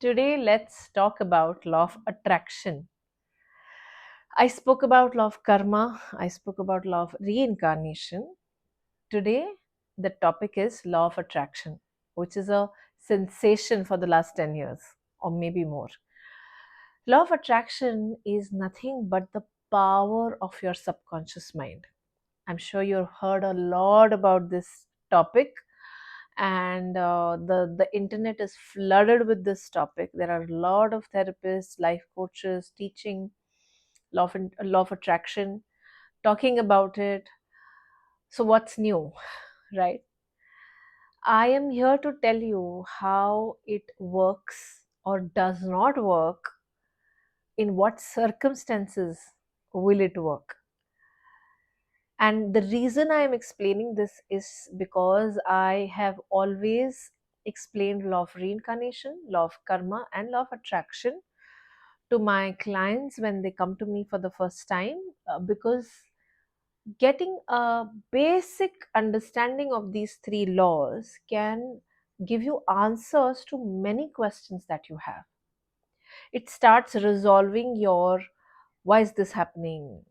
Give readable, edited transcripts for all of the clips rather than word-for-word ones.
Today, let's talk about law of attraction. I spoke about law of karma, I spoke about law of reincarnation. Today, the topic is law of attraction, which is a sensation for the last 10 years or maybe more. Law of attraction is nothing but the power of your subconscious mind. I'm sure you've heard a lot about this topic, and the internet is flooded with this topic. There are a lot of therapists, life coaches teaching law of attraction, talking about it. So what's new, right? I am here to tell you how it works or does not work, in what circumstances will it work. And the reason I am explaining this is because I have always explained law of reincarnation, law of karma, and law of attraction to my clients when they come to me for the first time, because getting a basic understanding of these three laws can give you answers to many questions that you have. It starts resolving your why is this happening,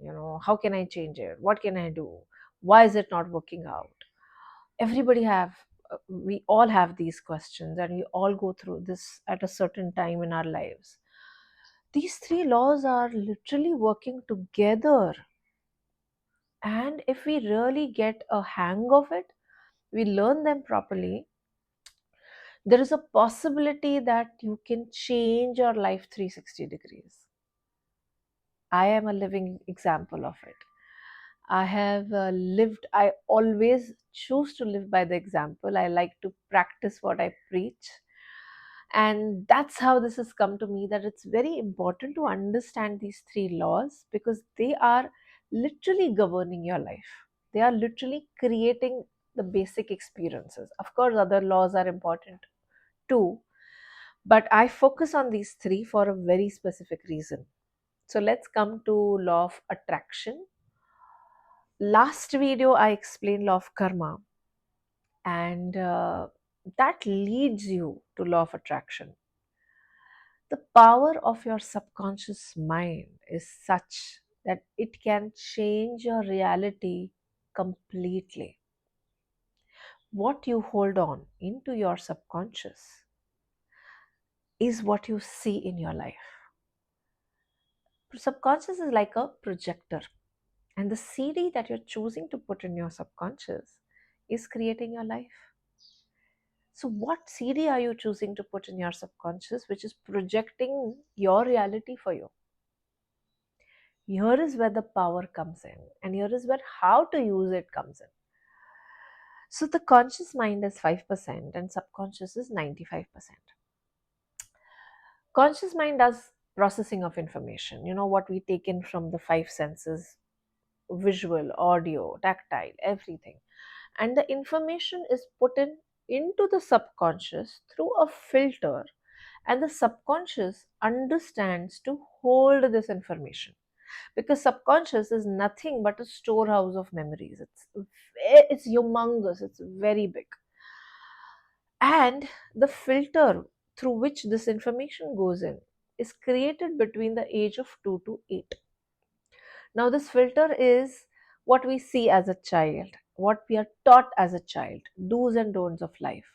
how can I change it, what can I do, why is it not working out. Everybody have We all have these questions, and we all go through this at a certain time in our lives. These three laws are literally working together, and if we really get a hang of it, we learn them properly, there is a possibility that you can change your life 360 degrees. I am a living example of it. I have I always choose to live by the example. I like to practice what I preach. And that's how this has come to me, that it's very important to understand these three laws, because they are literally governing your life. They are literally creating the basic experiences. Of course, other laws are important too, but I focus on these three for a very specific reason. So let's come to law of attraction. Last video I explained law of karma, and that leads you to law of attraction. The power of your subconscious mind is such that it can change your reality completely. What you hold on into your subconscious is what you see in your life. Subconscious is like a projector, and the CD that you're choosing to put in your subconscious is creating your life. So, what CD are you choosing to put in your subconscious, which is projecting your reality for you? Here is where the power comes in, and here is where how to use it comes in. So, the conscious mind is 5%, and subconscious is 95%. Conscious mind does processing of information, what we take in from the five senses: visual, audio, tactile, everything. And the information is put into the subconscious through a filter, and the subconscious understands to hold this information, because subconscious is nothing but a storehouse of memories. It's humongous, it's very big. And the filter through which this information goes in is created between the age of 2 to 8. Now, this filter is what we see as a child, what we are taught as a child, do's and don'ts of life,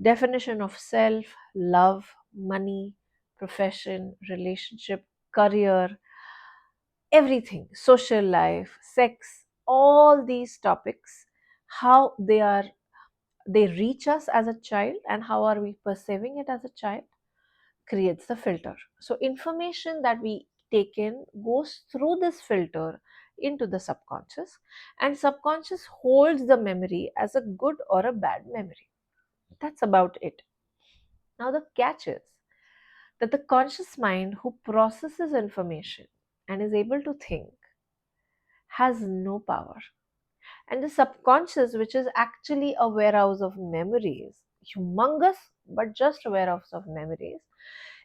definition of self, love, money, profession, relationship, career, everything, social life, sex, all these topics, how they reach us as a child and how are we perceiving it as a child, creates the filter. So information that we take in goes through this filter into the subconscious, and subconscious holds the memory as a good or a bad memory. That's about it. Now the catch is that the conscious mind who processes information and is able to think has no power. And the subconscious, which is actually a warehouse of memories, humongous, but just a warehouse of memories,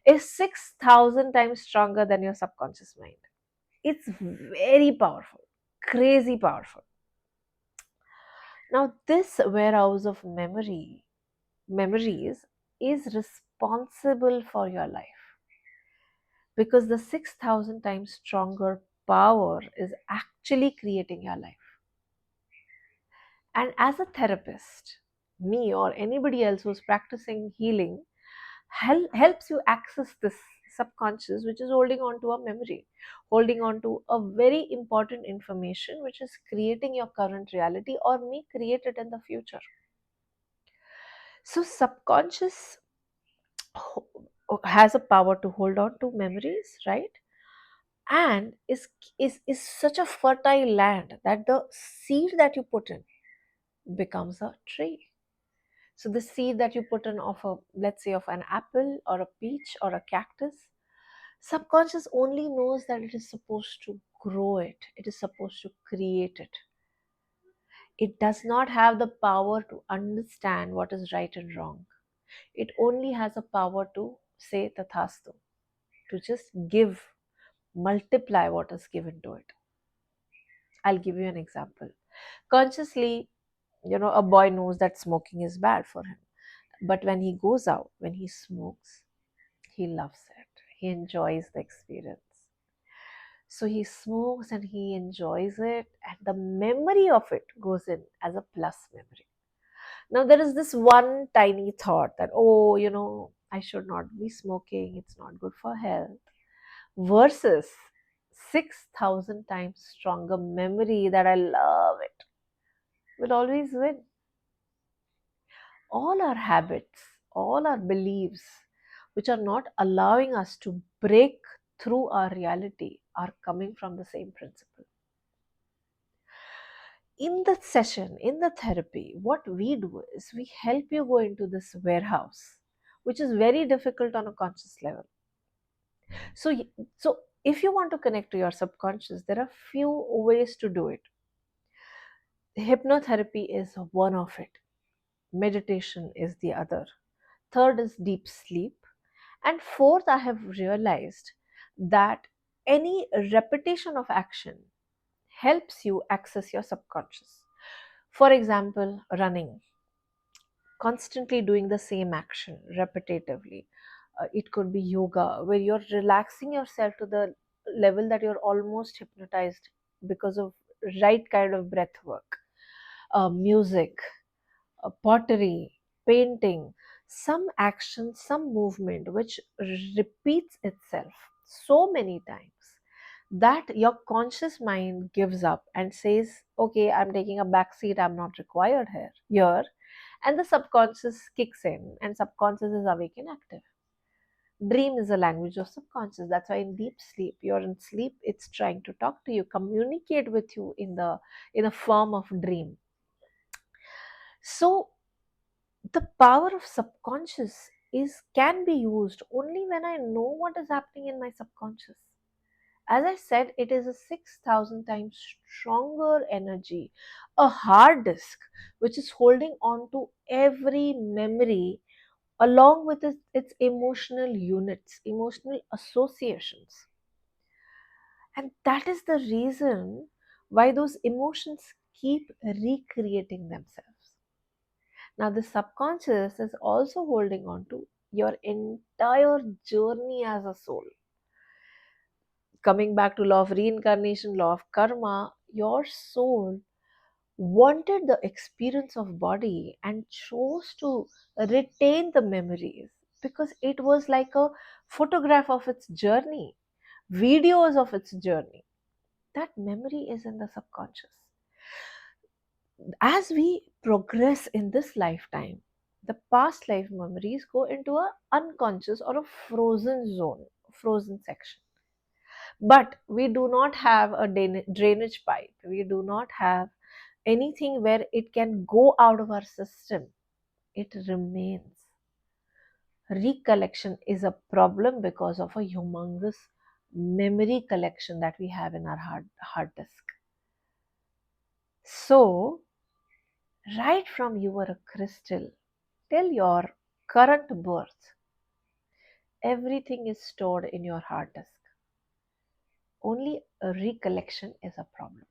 is 6,000 times stronger than your subconscious mind. It's very powerful, crazy powerful. Now, this warehouse of memories is responsible for your life, because the 6,000 times stronger power is actually creating your life. And as a therapist, me or anybody else who's practicing healing helps you access this subconscious, which is holding on to a memory, holding on to a very important information, which is creating your current reality or may create it in the future. So, subconscious has a power to hold on to memories, right? And is such a fertile land that the seed that you put in becomes a tree. So the seed that you put in of a, let's say, of an apple or a peach or a cactus, subconscious only knows that it is supposed to grow it, it is supposed to create it. It does not have the power to understand what is right and wrong. It only has a power to say tathastu, to just give, multiply what is given to it. I'll give you an example. Consciously, a boy knows that smoking is bad for him. But when he goes out, when he smokes, he loves it. He enjoys the experience. So he smokes and he enjoys it, and the memory of it goes in as a plus memory. Now, there is this one tiny thought that, oh, I should not be smoking, it's not good for health, versus 6,000 times stronger memory that I love it, will always win. All our habits, all our beliefs, which are not allowing us to break through our reality, are coming from the same principle. In the session, in the therapy, what we do is we help you go into this warehouse, which is very difficult on a conscious level. So if you want to connect to your subconscious, there are few ways to do it. Hypnotherapy is one of it. Meditation is the other. Third is deep sleep. And fourth, I have realized that any repetition of action helps you access your subconscious. For example, running, constantly doing the same action repetitively. It could be yoga, where you're relaxing yourself to the level that you're almost hypnotized because of right kind of breath work. Music, pottery, painting, some action, some movement which repeats itself so many times that your conscious mind gives up and says, okay, I'm taking a back seat, I'm not required here. And the subconscious kicks in, and subconscious is awake and active. Dream is a language of subconscious. That's why in deep sleep, you're in sleep, it's trying to talk to you, communicate with you in a form of dream. So the power of subconscious is can be used only when I know what is happening in my subconscious. As I said, it is a 6,000 times stronger energy, a hard disk which is holding on to every memory along with its emotional units, emotional associations. And that is the reason why those emotions keep recreating themselves. Now, the subconscious is also holding on to your entire journey as a soul. Coming back to law of reincarnation, law of karma, your soul wanted the experience of body and chose to retain the memories because it was like a photograph of its journey, videos of its journey. That memory is in the subconscious. As we progress in this lifetime, the past life memories go into a unconscious or a frozen zone, frozen section. But we do not have a drainage pipe. We do not have anything where it can go out of our system. It remains. Recollection is a problem because of a humongous memory collection that we have in our hard disk. So, right from you were a crystal till your current birth, everything is stored in your hard disk. Only a recollection is a problem,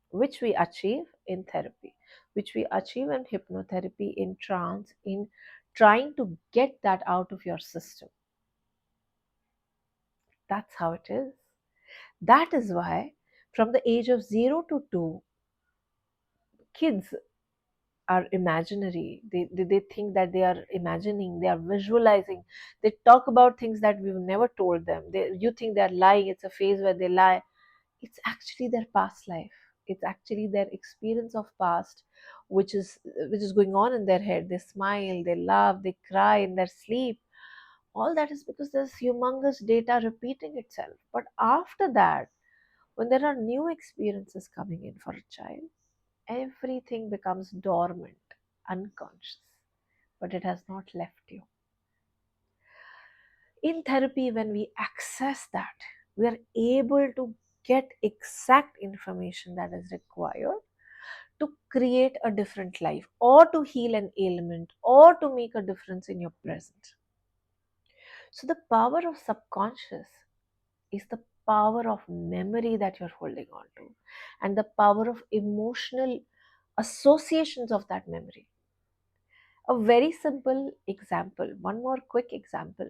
which we achieve in therapy, which we achieve in hypnotherapy, in trance, in trying to get that out of your system. That's how it is. That is why, from the age of 0 to 2, kids are imaginary. They think that they are imagining, they are visualizing. They talk about things that we've never told them. You think they're lying, it's a phase where they lie. It's actually their past life. It's actually their experience of past, which is going on in their head. They smile, they laugh, they cry in their sleep. All that is because there's humongous data repeating itself. But after that, when there are new experiences coming in for a child, everything becomes dormant, unconscious, but it has not left you. In therapy, when we access that, we are able to get exact information that is required to create a different life, or to heal an ailment, or to make a difference in your present. So, the power of subconscious is the power of memory that you're holding on to, and the power of emotional associations of that memory. A very simple example, one more quick example.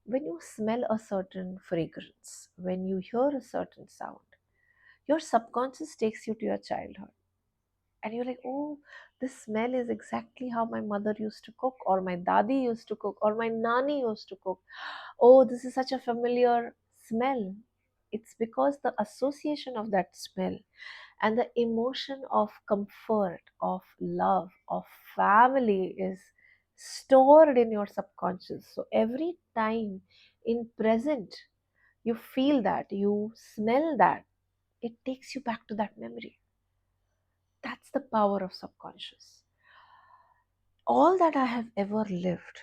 When you smell a certain fragrance, when you hear a certain sound, your subconscious takes you to your childhood. And you're like, oh, this smell is exactly how my mother used to cook, or my dadi used to cook, or my nani used to cook. Oh, this is such a familiar smell. It's because the association of that smell and the emotion of comfort, of love, of family is stored in your subconscious. So every time in present you feel that, you smell that, it takes you back to that memory. That's the power of subconscious. All that I have ever lived,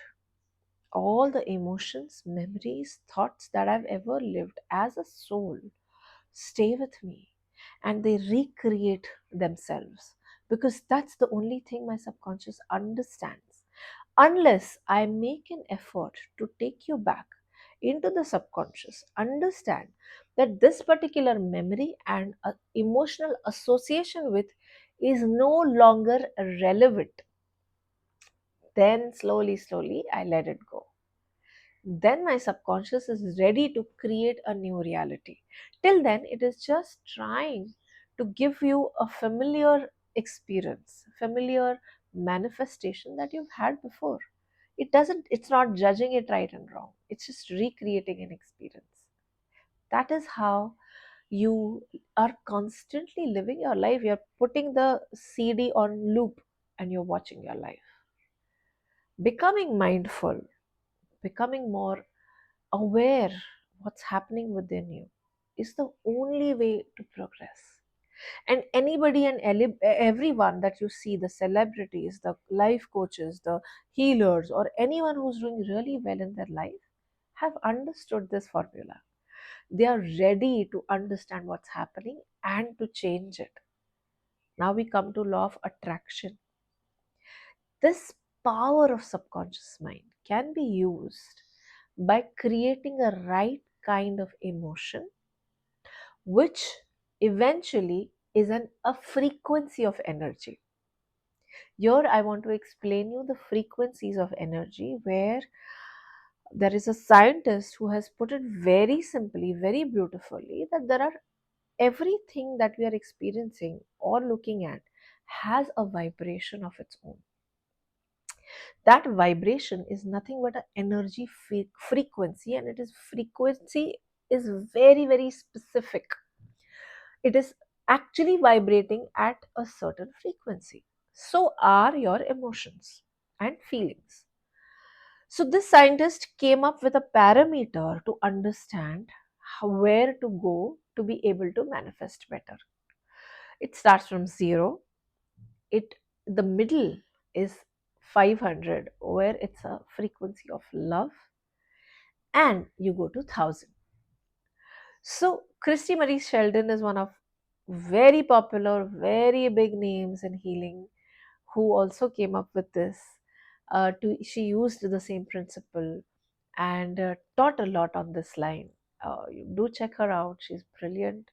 all the emotions, memories, thoughts that I've ever lived as a soul stay with me, and they recreate themselves, because that's the only thing my subconscious understands. Unless I make an effort to take you back into the subconscious, understand that this particular memory and emotional association with is no longer relevant, then slowly I let it go. Then my subconscious is ready to create a new reality. Till then, it is just trying to give you a familiar experience, familiar manifestation that you've had before. It's not judging it right and wrong, it's just recreating an experience. That is how you are constantly living your life. You're putting the CD on loop and you're watching your life. Becoming mindful, becoming more aware what's happening within you is the only way to progress. And anybody and everyone that you see, the celebrities, the life coaches, the healers, or anyone who's doing really well in their life, have understood this formula. They are ready to understand what's happening and to change it. Now we come to law of attraction. This power of subconscious mind can be used by creating a right kind of emotion, which eventually is a frequency of energy. Here I want to explain you the frequencies of energy, where there is a scientist who has put it very simply, very beautifully, that there are everything that we are experiencing or looking at has a vibration of its own. That vibration is nothing but an energy frequency, and it is frequency is very specific. It is actually vibrating at a certain frequency. So are your emotions and feelings. So this scientist came up with a parameter to understand where to go to be able to manifest better. It starts from 0. It The middle is 500, where it's a frequency of love, and you go to 1000. So Christy Marie Sheldon is one of very popular, very big names in healing, who also came up with this. She used the same principle and taught a lot on this line. You do check her out; she's brilliant.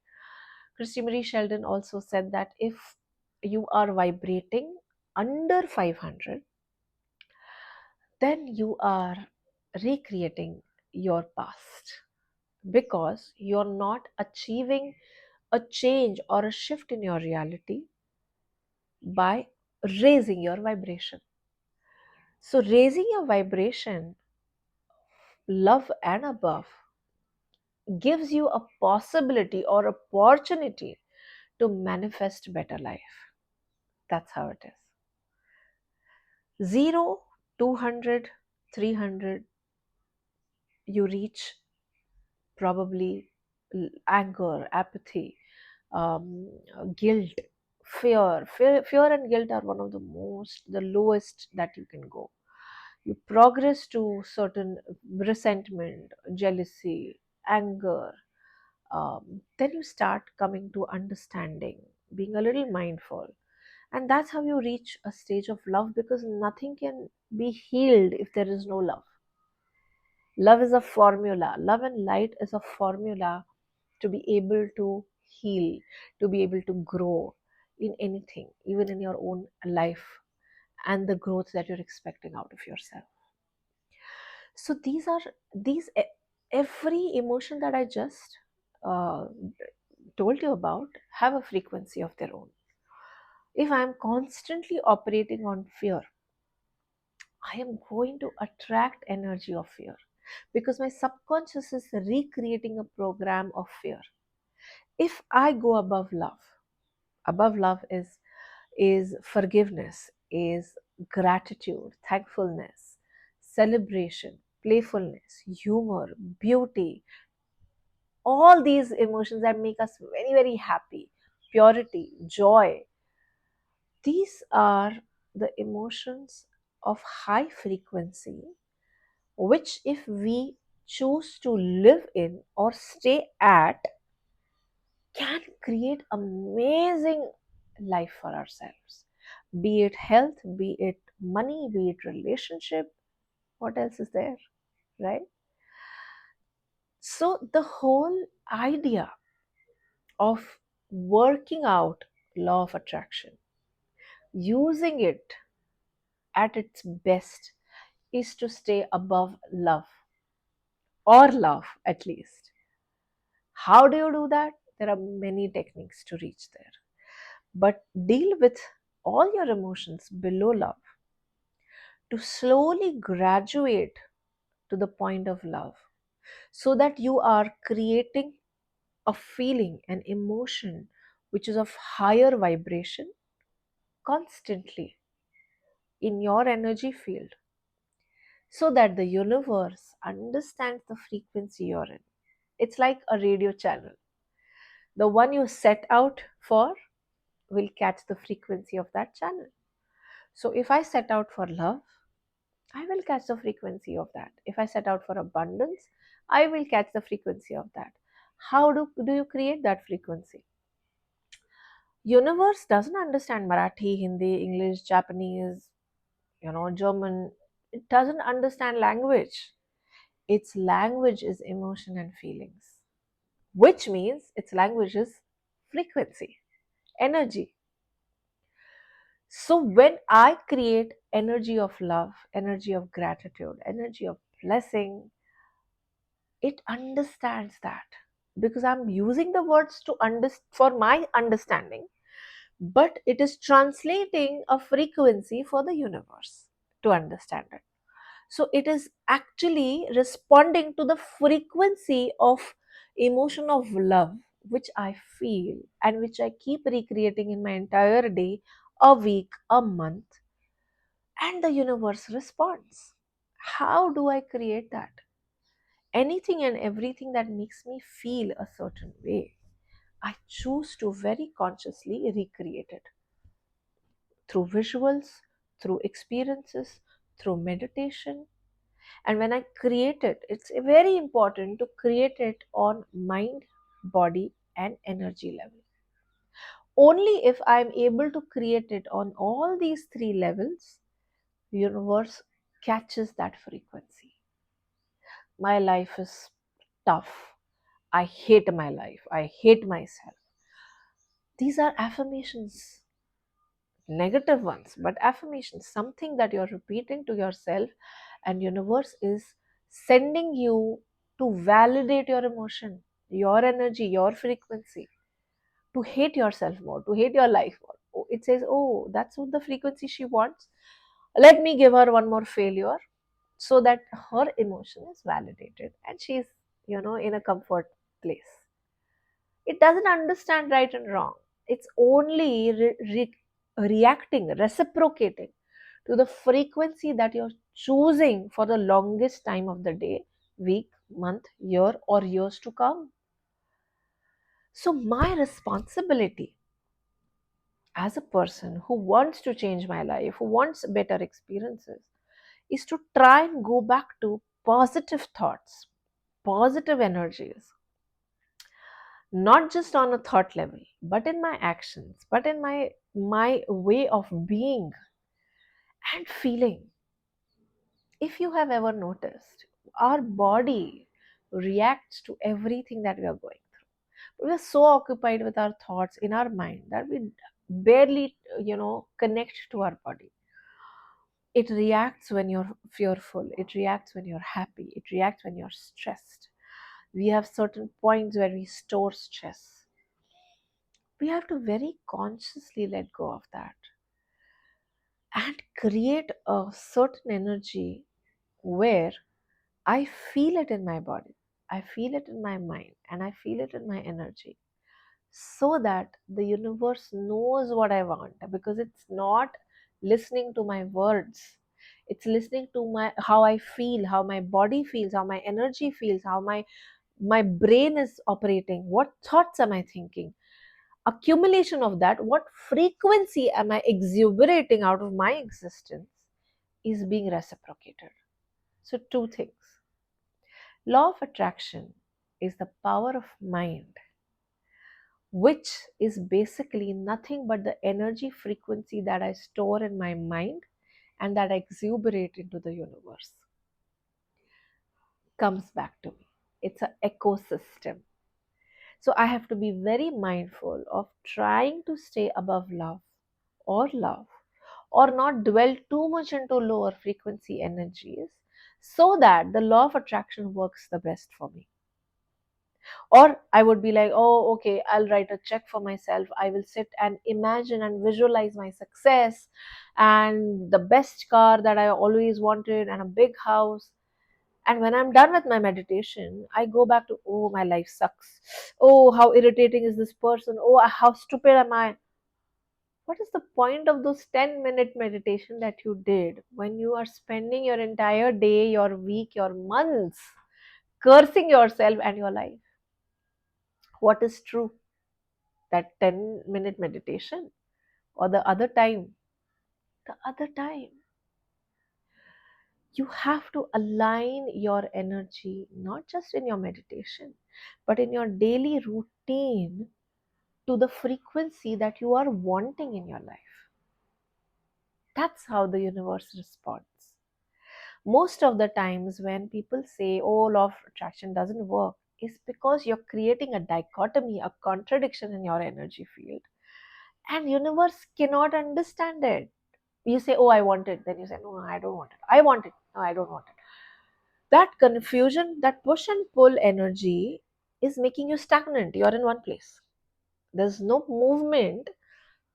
Christy Marie Sheldon also said that if you are vibrating under 500, then you are recreating your past, because you're not achieving a change or a shift in your reality by raising your vibration. So, raising your vibration, love and above, gives you a possibility or opportunity to manifest better life. That's how it is. 0, 200, 300, you reach probably anger, apathy, guilt, fear and guilt are one of the lowest that you can go. You progress to certain resentment, jealousy, anger. Then you start coming to understanding, being a little mindful. And that's how you reach a stage of love, because nothing can be healed if there is no love. Love is a formula. Love and light is a formula to be able to heal, to be able to grow in anything, even in your own life, and the growth that you're expecting out of yourself. So every emotion that I just uh, told you about have a frequency of their own. If I'm constantly operating on fear, I am going to attract energy of fear, because my subconscious is recreating a program of fear. If I go above love is forgiveness, is gratitude, thankfulness, celebration, playfulness, humor, beauty, all these emotions that make us very, very happy, purity, joy. These are the emotions of high frequency, which, if we choose to live in or stay at, can create amazing life for ourselves. Be it health, be it money, be it relationship, what else is there, right? So the whole idea of working out law of attraction, using it at its best, is to stay above love, or love at least. How do you do that? There are many techniques to reach there, but deal with all your emotions below love to slowly graduate to the point of love, so that you are creating a feeling, an emotion which is of higher vibration constantly in your energy field, so that the universe understands the frequency you're in. It's like a radio channel. The one you set out for will catch the frequency of that channel. So if I set out for love, I will catch the frequency of that. If I set out for abundance, I will catch the frequency of that. How do you create that frequency? Universe doesn't understand Marathi, Hindi, English, Japanese, German. It doesn't understand language. Its language is emotion and feelings, which means its language is frequency, energy. So when I create energy of love, energy of gratitude, energy of blessing, it understands that, because I'm using the words for my understanding, but it is translating a frequency for the universe to understand it. So it is actually responding to the frequency of emotion of love, which I feel and which I keep recreating in my entire day, a week, a month, and the universe responds. How do I create that? Anything and everything that makes me feel a certain way, I choose to very consciously recreate it through visuals, through experiences, through meditation. And when I create it, it's very important to create it on mind, body, and energy level. Only if I'm able to create it on all these three levels, the universe catches that frequency. My life is tough. I hate my life. I hate myself. These are affirmations, negative ones, but affirmations, something that you're repeating to yourself and universe is sending you to validate your emotion, your energy, your frequency, to hate yourself more, to hate your life more. It says, oh, that's what the frequency she wants. Let me give her one more failure so that her emotion is validated and she's, in a comfort place. It doesn't understand right and wrong. It's only reacting, reciprocating to the frequency that you're choosing for the longest time of the day, week, month, year, or years to come. So, my responsibility as a person who wants to change my life, who wants better experiences, is to try and go back to positive thoughts, positive energies, not just on a thought level, but in my actions, but in my way of being and feeling. If you have ever noticed, our body reacts to everything that we are going through. We are so occupied with our thoughts in our mind that we barely, connect to our body. It reacts when you're fearful, it reacts when you're happy, it reacts when you're stressed. We have certain points where we store stress. We have to very consciously let go of that and create a certain energy where I feel it in my body, I feel it in my mind, and I feel it in my energy, so that the universe knows what I want, because it's not listening to my words. It's listening to my how I feel, how my body feels, how my energy feels, how my brain is operating, what thoughts am I thinking. Accumulation of that, what frequency am I exuberating out of my existence, is being reciprocated. So two things. Law of attraction is the power of mind, which is basically nothing but the energy frequency that I store in my mind and that I exuberate into the universe. Comes back to me. It's an ecosystem. So I have to be very mindful of trying to stay above love, or not dwell too much into lower frequency energies, so that the law of attraction works the best for me. Or I would be like, oh, okay, I'll write a check for myself. I will sit and imagine and visualize my success and the best car that I always wanted and a big house. And when I'm done with my meditation, I go back to, oh, my life sucks. Oh, how irritating is this person? Oh, how stupid am I? What is the point of those 10-minute meditation that you did when you are spending your entire day, your week, your months cursing yourself and your life? What is true? That 10-minute meditation, or the other time you have to align your energy, not just in your meditation, but in your daily routine, to the frequency that you are wanting in your life. That's how the universe responds. Most of the times when people say, oh, law of attraction doesn't work, is because you're creating a dichotomy, a contradiction in your energy field, and universe cannot understand it. You say, oh, I want it, then you say, no, I don't want it, I want it, no, I don't want it. That confusion, that push and pull energy, is making you stagnant. You're in one place, there's no movement,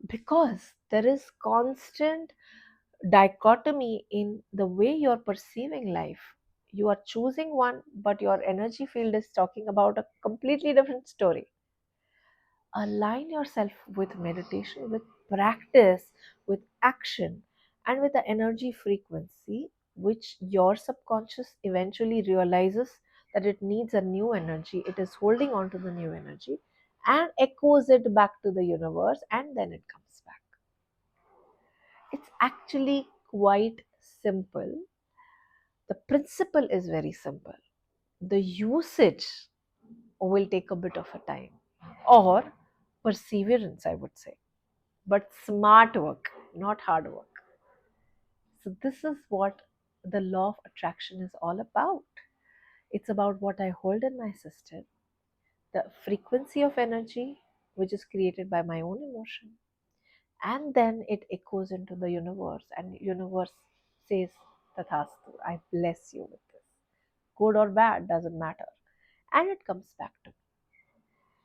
because there is constant dichotomy in the way you're perceiving life. You are choosing one, but your energy field is talking about a completely different story. Align yourself with meditation, with practice, with action, and with the energy frequency, which your subconscious eventually realizes that it needs a new energy. It is holding on to the new energy and echoes it back to the universe, and then it comes back. It's actually quite simple. The principle is very simple. The usage will take a bit of a time, or perseverance, I would say, but smart work, not hard work. So, this is what the law of attraction is all about. It's about what I hold in my system, the frequency of energy, which is created by my own emotion, and then it echoes into the universe, and universe says Tathastu. I bless you with this. Good or bad, doesn't matter. And it comes back to me.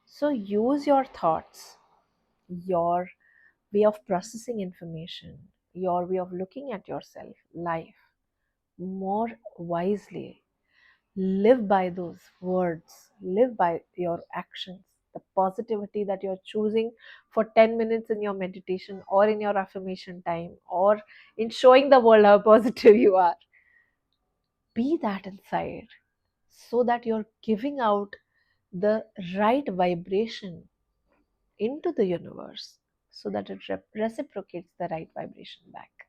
So use your thoughts, your way of processing information, your way of looking at yourself, life, more wisely. Live by those words, live by your actions, the positivity that you're choosing for 10 minutes in your meditation or in your affirmation time or in showing the world how positive you are. Be that inside so that you're giving out the right vibration into the universe so that it reciprocates the right vibration back.